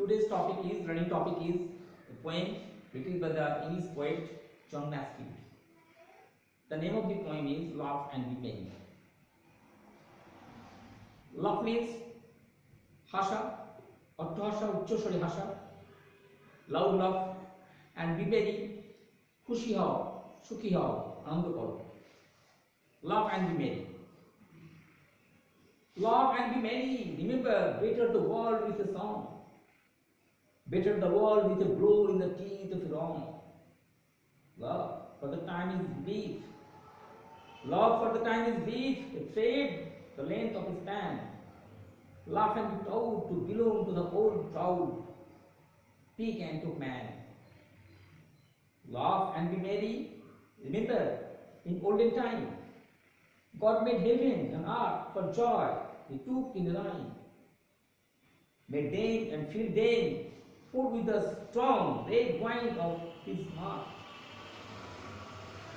Today's running topic is a poem written by the English poet John Masefield. The name of the poem is Laugh and Be Merry. Laugh means হাসা, অট্টহাসা, উচ্চস্বরে হাসা, loud laugh, and be merry, খুশি হও, সুখী হও, আনন্দ করো. Laugh and be merry. Laugh and be merry. Remember, better the world with a song. Better the world with a blow in the teeth of wrong. Love, for the time is brief. Love, for the time is brief. A thread, the length of a span. Laugh and be proud to belong to the old proud peak and of man. Laugh and be merry. Remember, in olden time, God made heaven and earth for joy. He took in the line, made them and filled them, poured with the strong red wine of His heart.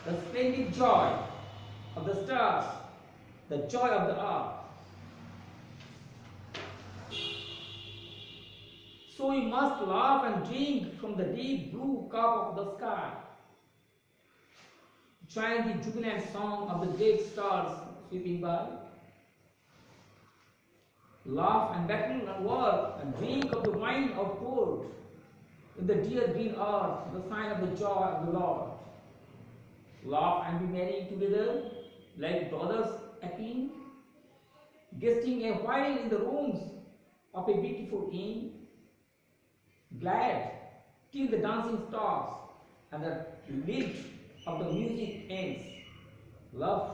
The splendid joy of the stars, the joy of the earth. So we must laugh and drink from the deep blue cup of the sky. Join the jubilant song of the great stars sweeping by. Laugh and battle and work and drink of the wine outpoured in the dear green earth, the sign of the joy of the Lord. Laugh and be merry together like brothers akin, guesting a while in the rooms of a beautiful inn. Glad till the dancing stops and the lilt of the music ends. Love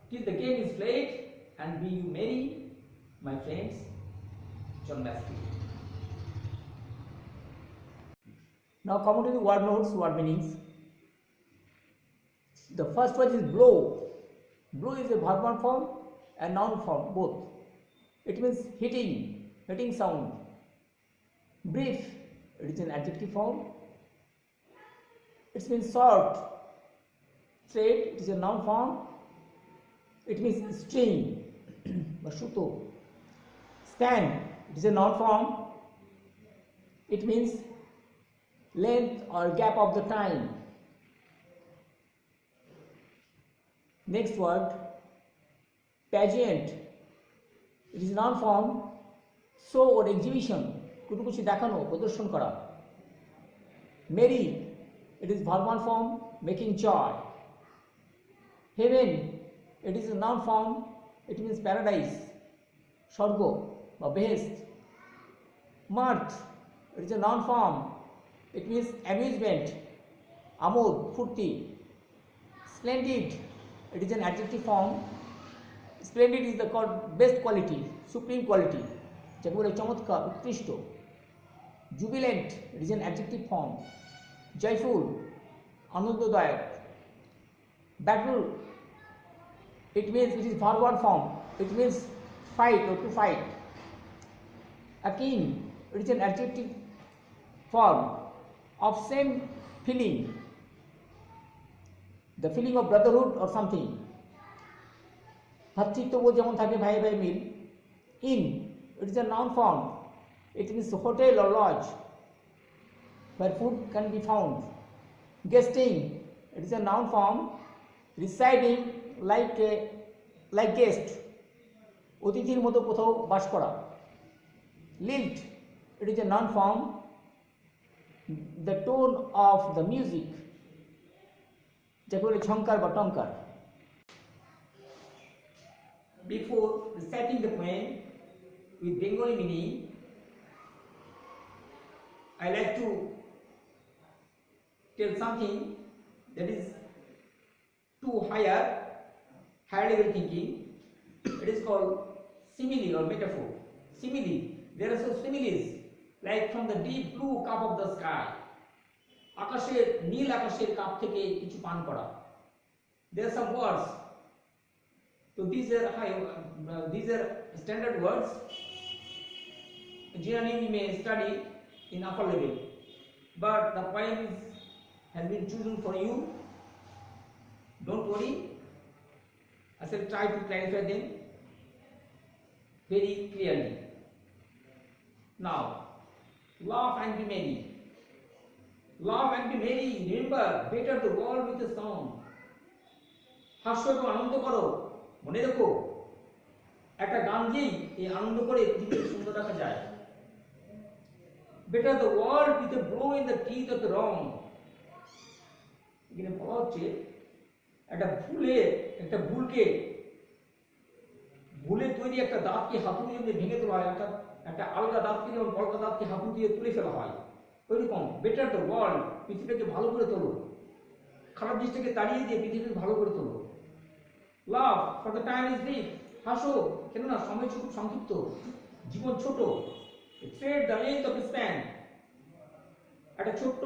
till the game is played and be you merry, my friends. John Masefield. Now come to the word notes, word meanings. The first word is blow. Blow is a verb form and noun form both. It means hitting sound. Brief, it is an adjective form. It means short. Thread, it is a noun form. It means string বা সুতো. Span, it is a noun form. It means length or gap of the time. Next word, pageant. It is a noun form. Show or exhibition, কোনো কিছু দেখানো, প্রদর্শন করা. Merry, it is verb form, making joy. Heaven, it is a noun form. It means paradise, স্বর্গ বা বেহেশত. Mirth, it is a noun form. It means amusement, আমোদ, ফুর্তি. Splendid, it is an adjective form. Splendid is the best quality, supreme quality, যাকে বলে চমৎকার, উৎকৃষ্ট. Jubilant, it is an adjective form. Joyful, আনন্দদায়ক. Battle, it is verb form. It means fight or to fight. Akin, it is an adjective form of same feeling, the feeling of brotherhood or something. ভাতৃত্ববোধ যেমন থাকে, ভাই ভাই মিল. In, it is a noun form. It means hotel or lodge where food can be found. Guesting, it is a noun form, residing like guest, অতিথির মতো কোথাও বাস করা. Lilt, it is a noun form, the tone of the music, যাকে বলে ঝংকার বা টঙ্কার. Before reciting the poem with Bengali meaning, I like to tell something that is to higher level thinking. It is called simile or metaphor. Simile, there are some similes like from the deep blue cup of the sky. আকাশের নীল আকাশের cup থেকে কিছু পান করা. There are some words. So these are standard words. Generally we may study in upper level, but the poem has been chosen for you. Don't worry, I shall try to clarify them very clearly. Now, Laugh and be merry. Laugh and be merry. Remember, better the world with a song. হাস্য এবং আনন্দ করো, মনে রেখো একটা গান দিয়েই এই আনন্দ করে পৃথিবীকে সুন্দর রাখা যায়। Better the world with a blow in the teeth of the wrong. এখানে বলা হচ্ছে একটা ভুলে তৈরি একটা দাঁতকে হাতুড়ি দিয়ে ভেঙে তোলা হয়, একটা আলগা দাঁতকে যেমন বলকা দাঁতকে হাতুড়ি দিয়ে তুলে ফেলা হয়, ওইরকম বেটার দ্য ওয়ার্ল্ড, পৃথিবীটাকে ভালো করে তোলো, খারাপ জিনিসটাকে তাড়িয়ে দিয়ে পৃথিবীকে ভালো করে তোলো। Love for the time is brief. হাসো, কেননা সময় খুব সংক্ষিপ্ত, জীবন ছোট। Thread the length of span, একটা ছোট্ট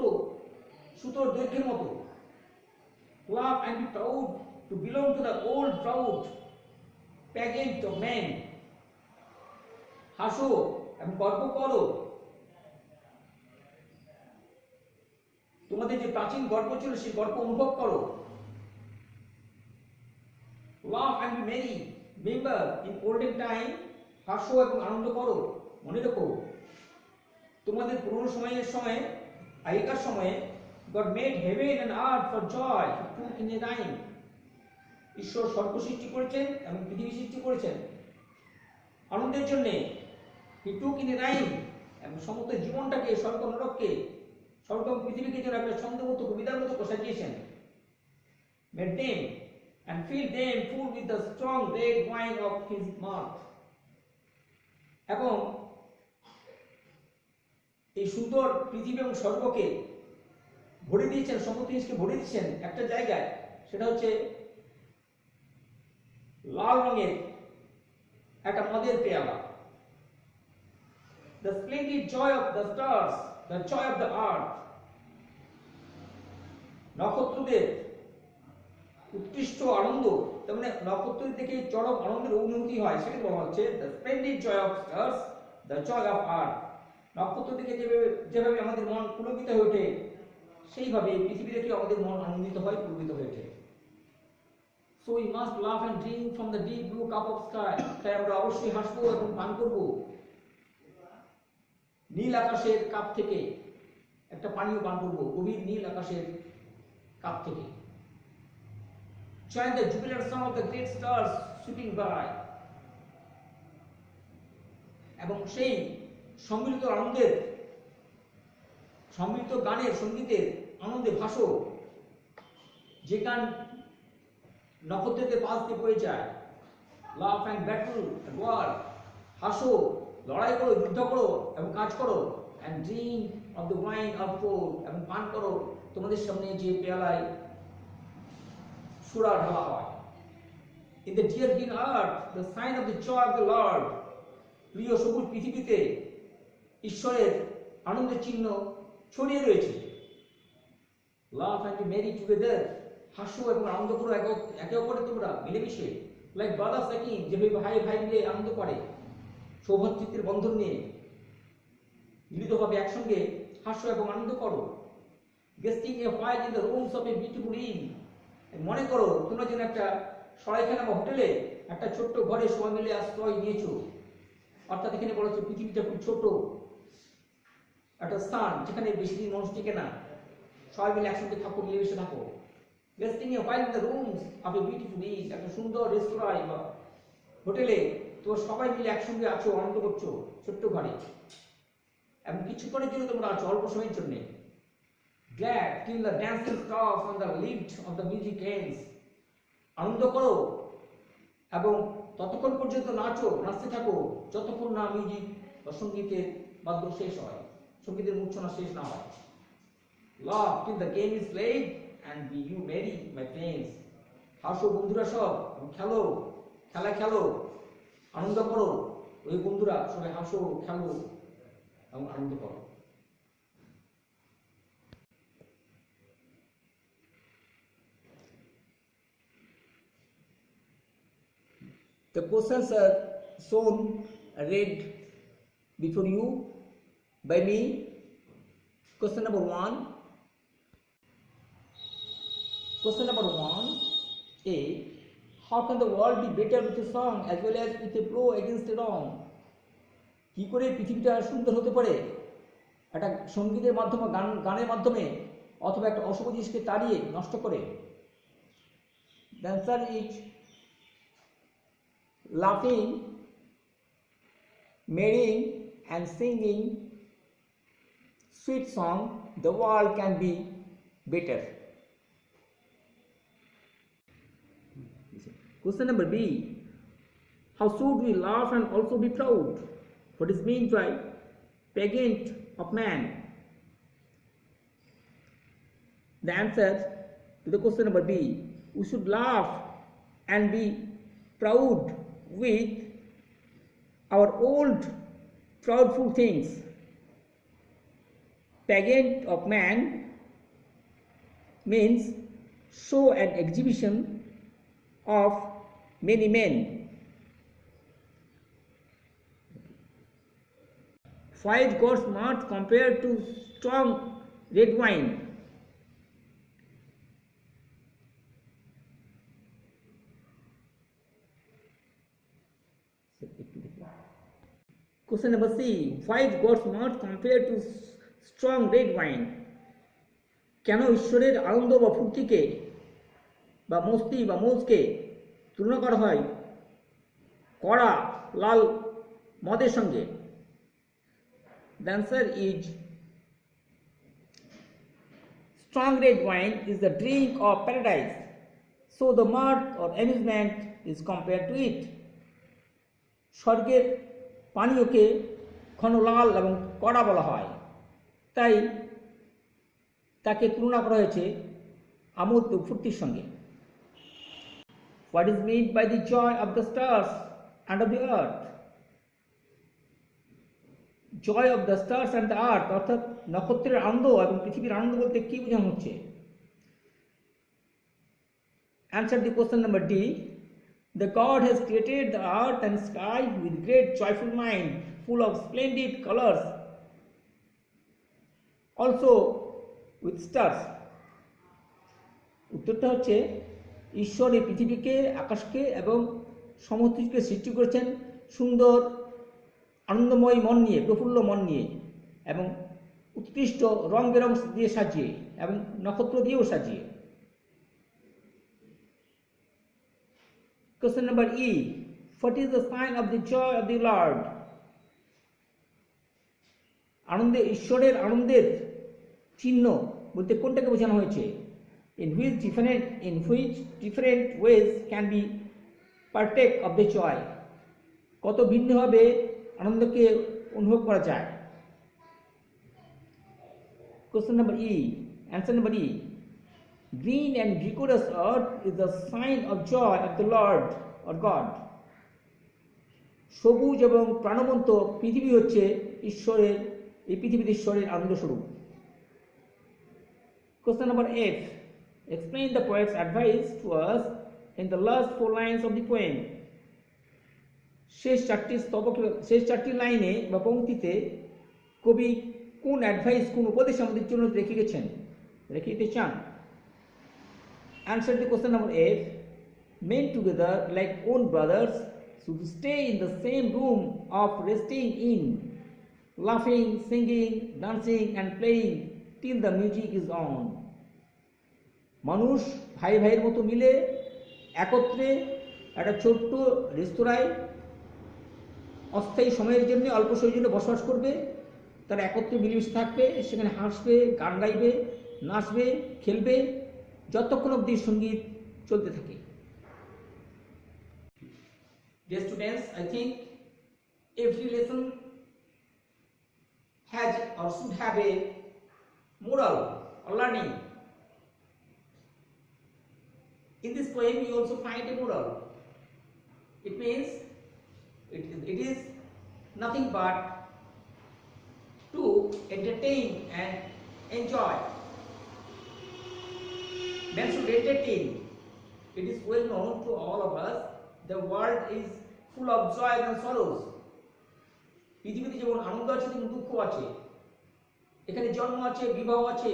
সুতোর দৈর্ঘ্যের মতো। Love and be proud to belong to the old proud pageant of man. হাসো এবং গর্ব করো, তোমাদের যে প্রাচীন গর্ব ছিল সেই গর্ব অনুভব করো। Love and be merry. Remember in olden time, হাসো এবং আনন্দ করো, মনে রেখো তোমাদের পুরনো আগেকার সময়ে God made heaven and earth for joy, He took in a rhyme. ঈশ্বর স্বর্গ সৃষ্টি করেছেন এবং পৃথিবী সৃষ্টি করেছেন আনন্দের জন্য। He took in a rhyme, এবং সমস্ত জীবনটাকে, স্বর্গ নরককে, স্বর্গ এবং পৃথিবীকে যেন একটা ছন্দের মতো, কবিতার মতো সাজিয়েছেন। Made them and filled them full with the strong red wine of His mouth. এবং এই সুন্দর পৃথিবী এবং স্বর্গকে ভরে দিয়েছেন, সমস্ত জিনিসকে ভরে দিয়েছেন একটা জায়গায়, সেটা হচ্ছে লাল রঙের একটা মদের পেয়ালা। The splendid joy of the stars, the joy of the earth. নক্ষত্রদের উৎকৃষ্ট আনন্দ, তার মানে নক্ষত্রের দেখে চরম আনন্দের অনুভূতি হয়, সেটা বলা হচ্ছে the splendid joy of stars, the joy of earth. নক্ষত্র দেখে যেভাবে আমাদের মন পুলকিত হয়ে ওঠে, সেইভাবে পৃথিবী দেখে আমাদের মন আনন্দিত হয়, পুলকিত হয়ে ওঠে। So we must laugh and drink from the deep blue cup of sky. তাই আমরা অবশ্যই হাসবো এবং পান করব নীল আকাশের কাপ থেকে, একটা পানীয় পান করব গভীর নীল আকাশের কাপ থেকে। Join the jubilant song of the great stars sweeping by. এবং সেই সম্মিলিত গানের, সঙ্গীতের আনন্দে ভাসো, যে গান নক্ষত্রদের পাশ দিয়ে বয়ে যায়। Love and battle at war. হাসো, লড়াই করো, যুদ্ধ করো এবং কাজ করো। And drink of the wine of ford, এবং পান করো তোমাদের সামনে যে পেয়ালায় সুরা ঢালা হয়। In the dear green earth the sign of the joy of the lord. প্রিয় সবুজ পৃথিবীতে ঈশ্বরের আনন্দের চিহ্ন ছড়িয়ে রয়েছে। Love and be merry together. হাসো এবং আনন্দ করো একে অপরে তোমরা মিলেমিশে। লাইক ব্রাদার্স একিং, যেভাবে ভাই মিলে আনন্দ করে, সৌভাতৃত্বের বন্ধন নিয়ে মিলিতভাবে একসঙ্গে হাস্য এবং আনন্দ করো। Guesting a while in the rooms of a beautiful inn. মনে করো তোমরা যেন একটা সরাইখানা বা হোটেলে একটা ছোট্ট ঘরে সবাই মিলে আশ্রয় নিয়েছো। অর্থাৎ এখানে বলা হচ্ছে পৃথিবীটা খুব ছোট একটা স্থান, যেখানে বেশি দিন মানুষ টিকে না, সবাই মিলে একসঙ্গে থাকো, মিলেমিশে থাকো। Guesting a while in the rooms of a beautiful inn, একটা সুন্দর রেস্তোরাঁয় বা হোটেলে তোমরা সবাই মিলে একসঙ্গে আছো, আনন্দ করছো ছোট্ট ঘরে, এবং কিছুক্ষণের জন্য তোমরা আছো, অল্প সময়ের জন্য। Glad till the dancing stops on the lid of the music ends. আনন্দ করো এবং ততক্ষণ পর্যন্ত নাচতে থাকো যতক্ষণ না মিউজিক বা সঙ্গীতের বাদ্য শেষ হয়, সঙ্গীতের মূর্ছনা শেষ না হয়। Laugh till the game is played and be you merry, my friends. হাসো বন্ধুরা সব, খেলা খেলো, আনন্দ করো। ওই বন্ধুরা সবাই হাসো, খেলো এবং আনন্দ করো। The questions are shown, read before you by me. Question number 1. Question number 1A. How can the world be better with a song as well as with a blow against a wrong? কি করে পৃথিবীটা সুন্দর হতে পারে একটা সঙ্গীতের মাধ্যমে গানের মাধ্যমে অথবা একটা অশুভ জিনিসকে তাড়িয়ে নষ্ট করে? The answer is laughing, marrying and singing sweet song, the world can be better. Question number B. How should we laugh and also be proud? What is meant by pageant of man? The answer to the question number B. We should laugh and be proud with our old proudful things. Pageant of man means show and exhibition of many men. Five God's mouth compared to strong red wine. Question number C. Five God's mouth compared to strong red wine. কেন ঈশ্বরের আনন্দ বা ফুর্তিকে বা মস্তি বা মৌজকে তুলনা করা হয় কড়া লাল মদের সঙ্গে? The answer is strong red wine is the drink of paradise, so the mirth or amusement is compared to it. স্বর্গের পানীয়কে ঘন লাল এবং কড়া বলা হয়, তাই তাকে তুলনা করা হয়েছে আমোদ ও ফুর্তির সঙ্গে। What is meant by the joy of the stars and of the earth? Joy of the stars and the earth অর্থাৎ নক্ষত্রের আনন্দ এবং পৃথিবীর আনন্দ বলতে কি বোঝানো হচ্ছে? Answer the question number D. The God has created the earth and sky with great joyful mind, full of splendid colors, also with stars. উত্তরটা হচ্ছে ঈশ্বর এই পৃথিবীকে, আকাশকে এবং সমস্ত কিছুকে সৃষ্টি করেছেন সুন্দর আনন্দময় মন নিয়ে, প্রফুল্ল মন নিয়ে এবং উৎকৃষ্ট রং বেরং দিয়ে সাজিয়ে এবং নক্ষত্র দিয়েও সাজিয়ে। Question number E. What is the sign of the joy of the Lord? আনন্দে ঈশ্বরের আনন্দের চিহ্ন বলতে কোনটাকে বোঝানো হয়েছে? In which different ways can be partake of the joy? কত ভিন্নভাবে আনন্দকে অনুভব করা যায়? Question number E. Answer number E. Green and vigorous earth is the sign of joy of the Lord or God. সবুজ এবং প্রাণবন্ত পৃথিবী হচ্ছে ঈশ্বরের, এই পৃথিবীতে ঈশ্বরের আনন্দ স্বরূপ। Question number F. Explain the poet's advice to us in the last 4 lines of the poem. শেষ চারটি লাইনে বা পংক্তিতে কবি কোন অ্যাডভাইস, কোন উপদেশ আমাদের জন্য রেখে দিতে চান? Answer the question number F. Men together like own brothers should stay in the same room of resting in, laughing, singing, dancing and playing till the music is on. মানুষ ভাই ভাইয়ের মতো মিলে একত্রে একটা ছোট্ট রেস্তোরাঁয় অস্থায়ী সময়ের জন্য, অল্প সময়ের জন্য বসবাস করবে, তারা একত্রে মিলেমিশে থাকবে, সেখানে হাসবে, গান গাইবে, নাচবে, খেলবে যতক্ষণ অবধি সঙ্গীত চলতে থাকে। Dear students, I think every lesson has or should have a moral or learning. In this poem you also find a moral. It means it is nothing but to entertain and enjoy. Men should entertain. It is well known to all of us, the world is full of joys and sorrows. পৃথিবীতে যেমন আনন্দ আছে তেমন দুঃখ আছে, এখানে জন্ম আছে, বিবাহ আছে,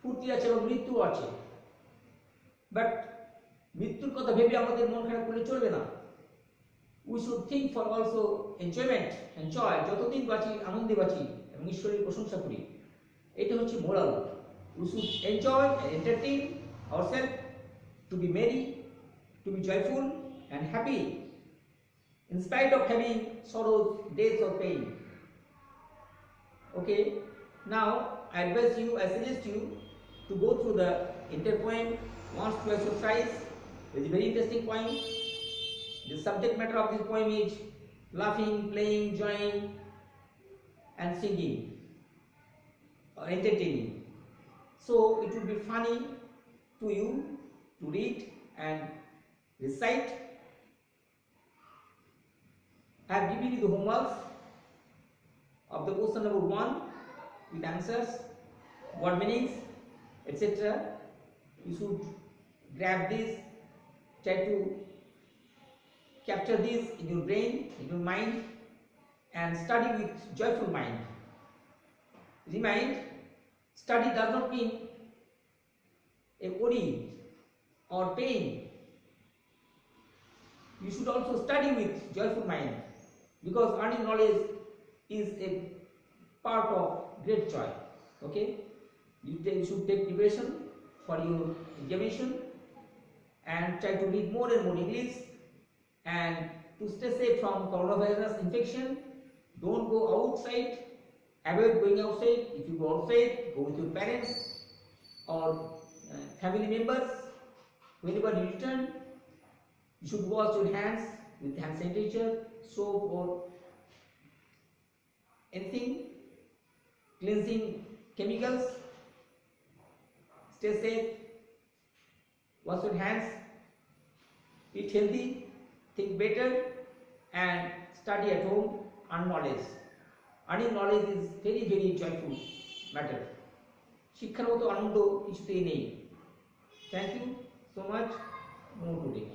ফুর্তি আছে এবং মৃত্যু আছে। বাট মৃত্যুর কথা ভেবে আমাদের মন খারাপ করলে চলবে না। We should think for also enjoyment, enjoy, যতদিন বাঁচি আনন্দে বাঁচি এবং ঈশ্বরের প্রশংসা করি। এটা হচ্ছে moral. We should enjoy and entertain ourselves, to be merry, to be joyful and happy in spite of having sorrows, death or pain. Okay, now I advise you, I suggest you to go through the entire poem once, twice or thrice. It's a very interesting poem. The subject matter of this poem is laughing, playing, joying and singing or entertaining. So it will be funny to you to read and recite. I have given you the homework of the question number 1 with answers, word meanings, etc. You should grab this, try to capture this in your brain, in your mind, and study with joyful mind. Remind, study does not mean a worry or pain. You should also study with joyful mind, because earning knowledge is a part of great joy. Okay, you should take preparation for your examination and try to read more and more English, and to stay safe from coronavirus infection, don't go outside, avoid going outside. If you go outside, go with your parents or family members. Whenever you return, you should wash your hands with hand sanitizer, soap or anything, cleansing chemicals. Stay safe, wash your hands, eat healthy, think better, and study at home, earn knowledge. Earning knowledge is very, very joyful matter. শিক্ষার মতো আনন্দ কিছুতেই নেই। Thank you so much. More today.